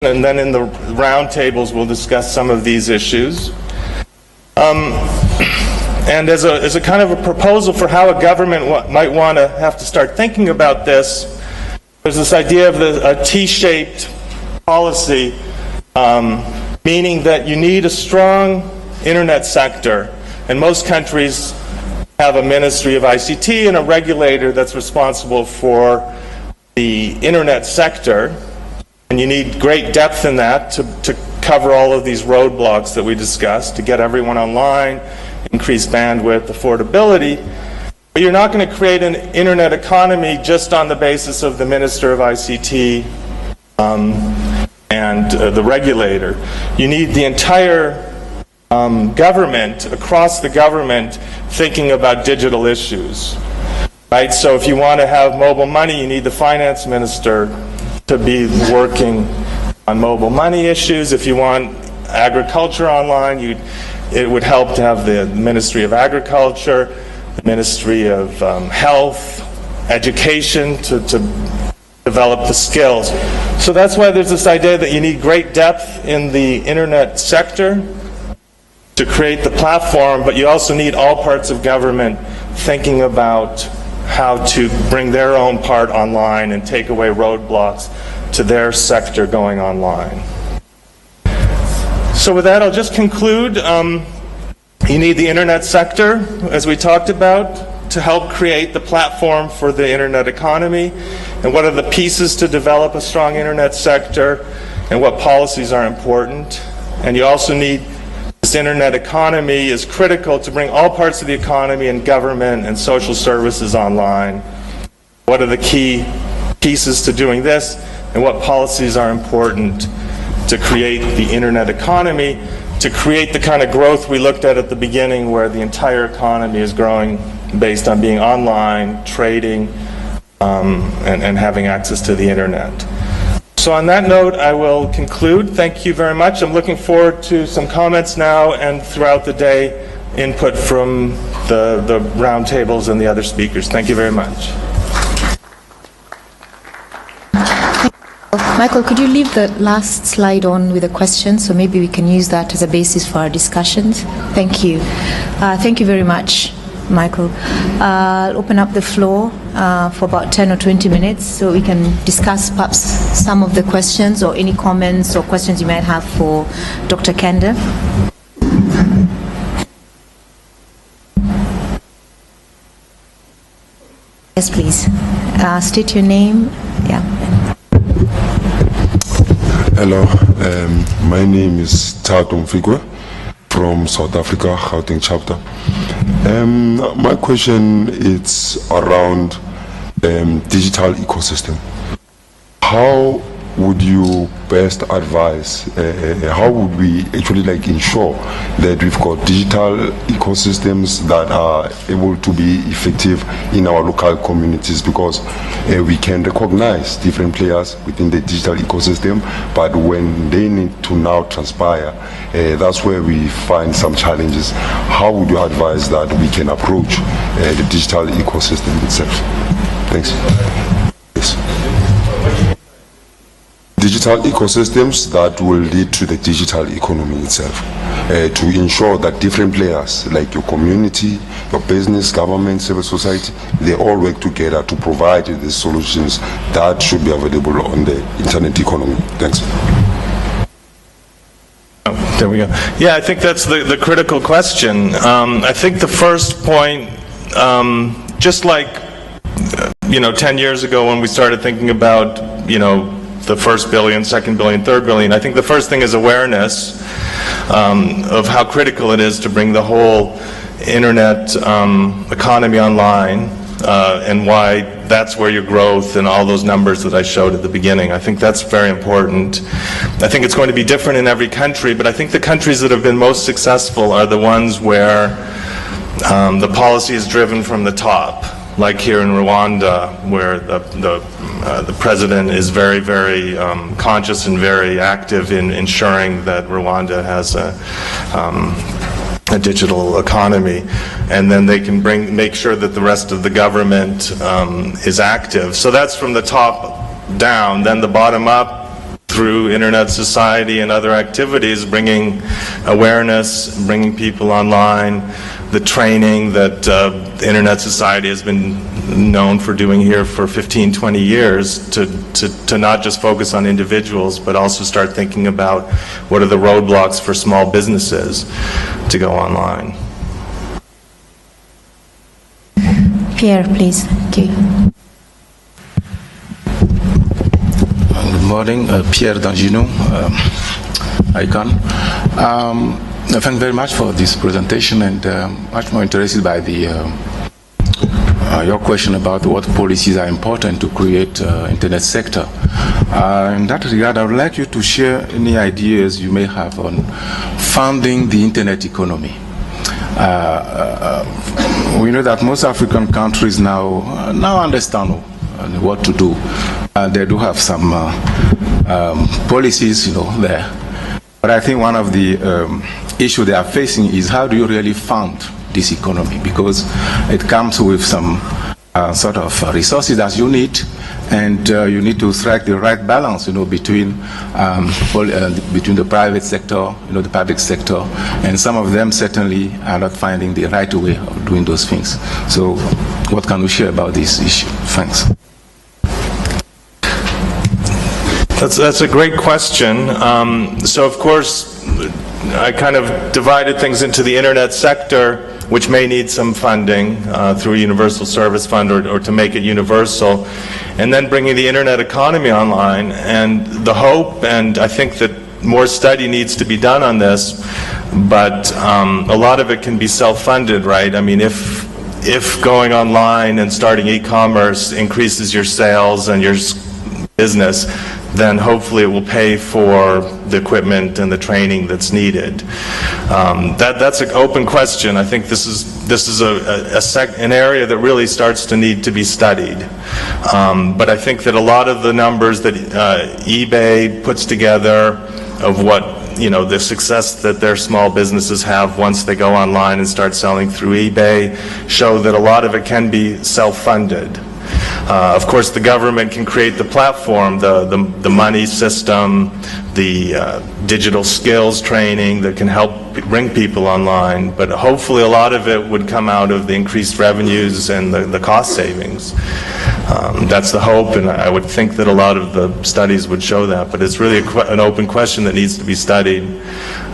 and then in the roundtables we'll discuss some of these issues. And as a kind of a proposal for how a government might want to have to start thinking about this, there's this idea of a T-shaped policy, meaning that you need a strong internet sector. And most countries have a Ministry of ICT and a regulator that's responsible for the internet sector. And you need great depth in that to cover all of these roadblocks that we discussed, to get everyone online, increase bandwidth, affordability. But you're not going to create an internet economy just on the basis of the Minister of ICT and the regulator. You need the entire government, across the government, thinking about digital issues. Right? So if you want to have mobile money, you need the finance minister to be working on mobile money issues. If you want agriculture online, it would help to have the Ministry of Agriculture, the Ministry of Health, Education to develop the skills. So that's why there's this idea that you need great depth in the internet sector to create the platform, but you also need all parts of government thinking about how to bring their own part online and take away roadblocks to their sector going online. So with that, I'll just conclude. You need the internet sector, as we talked about, to help create the platform for the internet economy, and what are the pieces to develop a strong internet sector, and what policies are important. And you also need this internet economy is critical to bring all parts of the economy and government and social services online. What are the key pieces to doing this, and what policies are important to create the internet economy, to create the kind of growth we looked at the beginning, where the entire economy is growing based on being online, trading, and having access to the internet. So on that note, I will conclude. Thank you very much. I'm looking forward to some comments now and throughout the day, input from the roundtables and the other speakers. Thank you very much. Michael, could you leave the last slide on with a question, so maybe we can use that as a basis for our discussions? Thank you. Thank you very much, Michael. I'll open up the floor for about 10 or 20 minutes so we can discuss perhaps some of the questions or any comments or questions you might have for Dr. Kende. Yes, please. State your name. Yeah. Hello, my name is Tato Mfikwe from South Africa, Untitled Chapter. My question is around digital ecosystem. How would you best advise, how would we actually ensure that we've got digital ecosystems that are able to be effective in our local communities? Because we can recognize different players within the digital ecosystem, but when they need to now transpire, that's where we find some challenges. How would you advise that we can approach the digital ecosystem itself? Thanks. Yes. Digital ecosystems that will lead to the digital economy itself, to ensure that different players like your community, your business, government, civil society, they all work together to provide the solutions that should be available on the internet economy. Thanks. There we go. Yeah, I think that's the critical question. I think the first point, just like 10 years ago when we started thinking about the first billion, second billion, third billion, I think the first thing is awareness of how critical it is to bring the whole internet economy online, and why that's where your growth and all those numbers that I showed at the beginning. I think that's very important. I think it's going to be different in every country, but I think the countries that have been most successful are the ones where the policy is driven from the top, like here in Rwanda, where the president is very, very conscious and very active in ensuring that Rwanda has a digital economy, and then they can make sure that the rest of the government is active. So that's from the top down. Then the bottom up, through Internet Society and other activities, bringing awareness, bringing people online, the training that Internet Society has been known for doing here for 15, 20 years to not just focus on individuals, but also start thinking about what are the roadblocks for small businesses to go online. Pierre, please. Thank you. Good morning, Pierre D'Angino, ICON. Thank you very much for this presentation, and much more interested by the your question about what policies are important to create internet sector. In that regard, I would like you to share any ideas you may have on funding the internet economy. We know that most African countries now understand what to do. They do have some policies, there. But I think one of the issues they are facing is how do you really fund this economy? Because it comes with some sort of resources as you need, and you need to strike the right balance, between the private sector, the public sector, and some of them certainly are not finding the right way of doing those things. So, what can we share about this issue? Thanks. That's a great question. So of course, I kind of divided things into the internet sector, which may need some funding through a universal service fund or to make it universal, and then bringing the internet economy online. And the hope, and I think that more study needs to be done on this, but a lot of it can be self-funded, right? I mean, if going online and starting e-commerce increases your sales and your business, then hopefully it will pay for the equipment and the training that's needed. That's an open question. I think this is an area that really starts to need to be studied. But I think that a lot of the numbers that eBay puts together of what the success that their small businesses have once they go online and start selling through eBay show that a lot of it can be self-funded. Of course, the government can create the platform, the money system, the digital skills training that can help bring people online, but hopefully a lot of it would come out of the increased revenues and the cost savings. That's the hope, and I would think that a lot of the studies would show that, but it's really an open question that needs to be studied,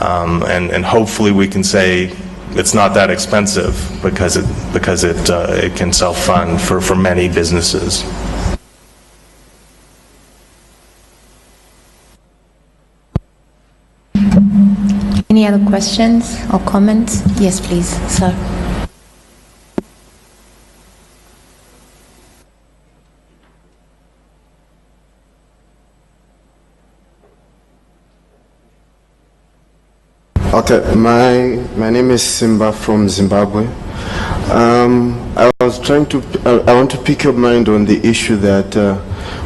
and hopefully we can say it's not that expensive because it can self-fund for many businesses. Any other questions or comments? Yes, please, sir. Okay, my name is Simba from Zimbabwe. I want to pick your mind on the issue that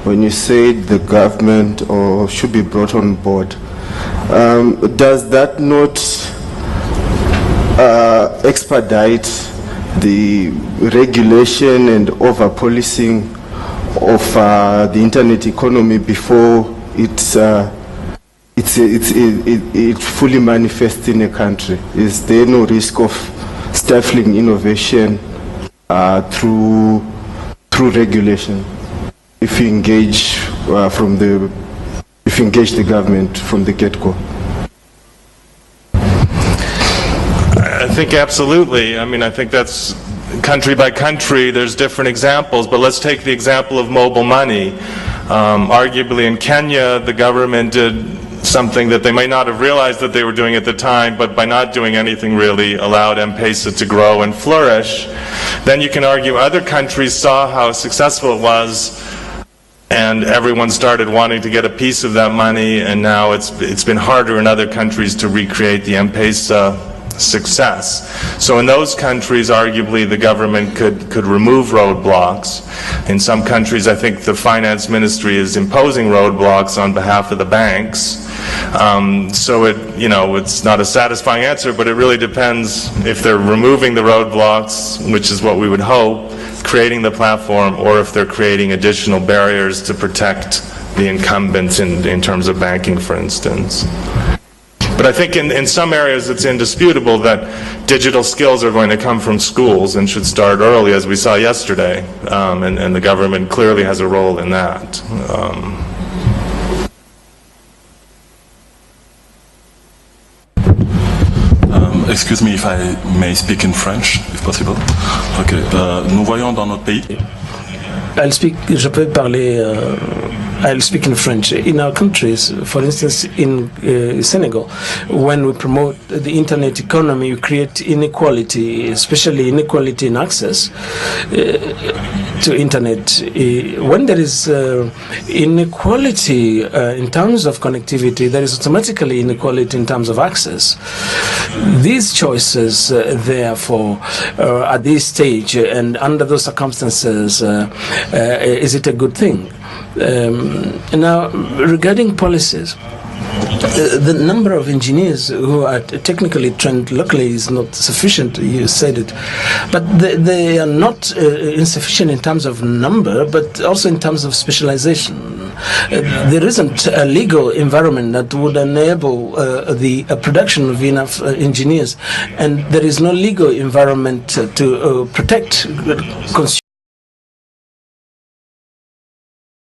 when you said the government should be brought on board, does that not expedite the regulation and over-policing of the internet economy before it fully manifests in a country? Is there no risk of stifling innovation through regulation if you engage the government from the get-go? I think absolutely. I mean, I think that's country by country. There's different examples, but let's take the example of mobile money. Arguably in Kenya, the government did something that they might not have realized that they were doing at the time, but by not doing anything really allowed M-Pesa to grow and flourish. Then you can argue other countries saw how successful it was, and everyone started wanting to get a piece of that money, and now it's been harder in other countries to recreate the M-Pesa success. So in those countries, arguably, the government could remove roadblocks. In some countries, I think the finance ministry is imposing roadblocks on behalf of the banks. So it's not a satisfying answer, but it really depends if they're removing the roadblocks, which is what we would hope, creating the platform, or if they're creating additional barriers to protect the incumbents in terms of banking, for instance. But I think in some areas it's indisputable that digital skills are going to come from schools and should start early, as we saw yesterday, and the government clearly has a role in that. Excuse me if I may speak in French, if possible. Okay. Nous voyons dans notre pays. I'll speak in French. In our countries, for instance, in Senegal, when we promote the internet economy, we create inequality, especially inequality in access to internet. When there is inequality in terms of connectivity, there is automatically inequality in terms of access. These choices, therefore, at this stage and under those circumstances, is it a good thing? Now, regarding policies, the number of engineers who are technically trained locally is not sufficient, you said it. But they are not insufficient in terms of number, but also in terms of specialization. There isn't a legal environment that would enable the production of enough engineers, and there is no legal environment to protect consumers.